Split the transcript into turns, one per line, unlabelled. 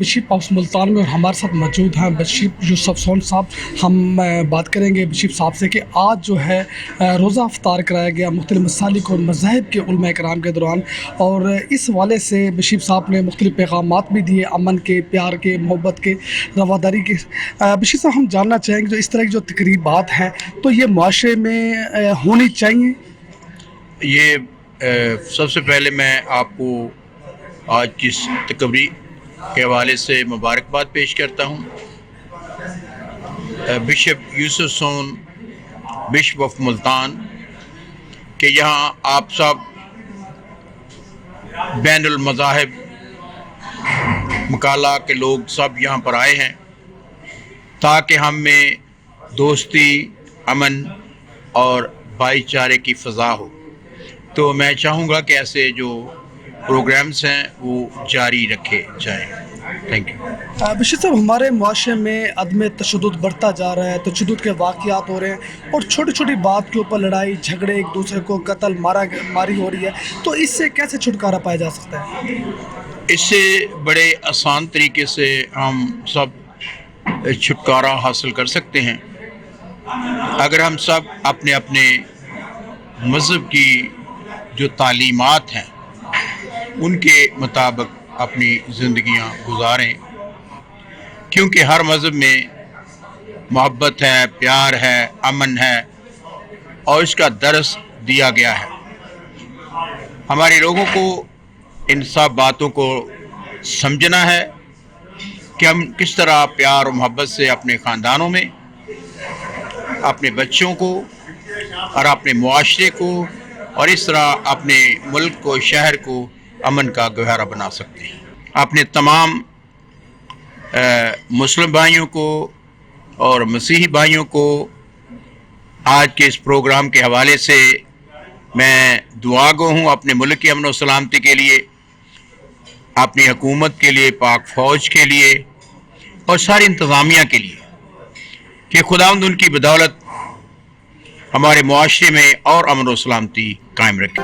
Bashir house Multan में और हमारे साथ मौजूद हैं बशीर यूसुफ सोन साहब। हम बात करेंगे बशीर साहब से कि आज जो है रोज़ा अफ्तार कराया गया मुख्तलिफ मसालिक और मज़ाहिब के उलमा इकराम के दौरान, और इस वाले से बशीर साहब ने मुख्तलिफ पैगामात भी दिए, अमन के, प्यार के, मोहब्बत के, रवादारी के। बशीर साहब, हम जानना चाहेंगे जो इस तरह की जो तकरीबात हैं तो ये माशरे में होनी चाहिए।
ये सबसे पहले मैं आपको आज की इस तकरीब के हवाले से मुबारकबाद पेश करता हूँ। बिशप यूसुफ सोन, बिशप ऑफ मुल्तान के यहाँ आप सब बैनुल मज़ाहिब मकाला के लोग सब यहाँ पर आए हैं ताकि हम में दोस्ती, अमन और भाईचारे की फ़ज़ा हो। तो मैं चाहूँगा कि ऐसे जो प्रोग्राम्स हैं वो जारी रखे जाएँ। Thank you.
बशीर साहब, हमारे मुआशरे में अदम तशद्दुद बढ़ता जा रहा है, तशद्दुद के वाक़यात हो रहे हैं और छोटी छोटी बात के ऊपर लड़ाई झगड़े, एक दूसरे को कत्ल मारी हो रही है, तो इससे कैसे छुटकारा पाया जा सकता है?
इससे बड़े आसान तरीके से हम सब छुटकारा हासिल कर सकते हैं अगर हम सब अपने अपने मज़हब की जो तालीमात हैं उनके मुताबिक अपनी ज़िंदगियां गुजारें, क्योंकि हर मज़हब में मोहब्बत है, प्यार है, अमन है और इसका दर्स दिया गया है। हमारे लोगों को इन सब बातों को समझना है कि हम किस तरह प्यार और मोहब्बत से अपने ख़ानदानों में, अपने बच्चों को और अपने मुआशरे को और इस तरह अपने मुल्क को, शहर को अमन का गहरा बना सकते हैं। अपने तमाम मुस्लिम भाइयों को और मसीही भाइयों को आज के इस प्रोग्राम के हवाले से मैं दुआगो हूँ अपने मुल्क की अमन और सलामती के लिए, अपनी हुकूमत के लिए, पाक फ़ौज के लिए और सारी इंतज़ामिया के लिए कि खुदावंद उनकी बदौलत हमारे मुआशरे में और अमन और सलामती कायम रखे।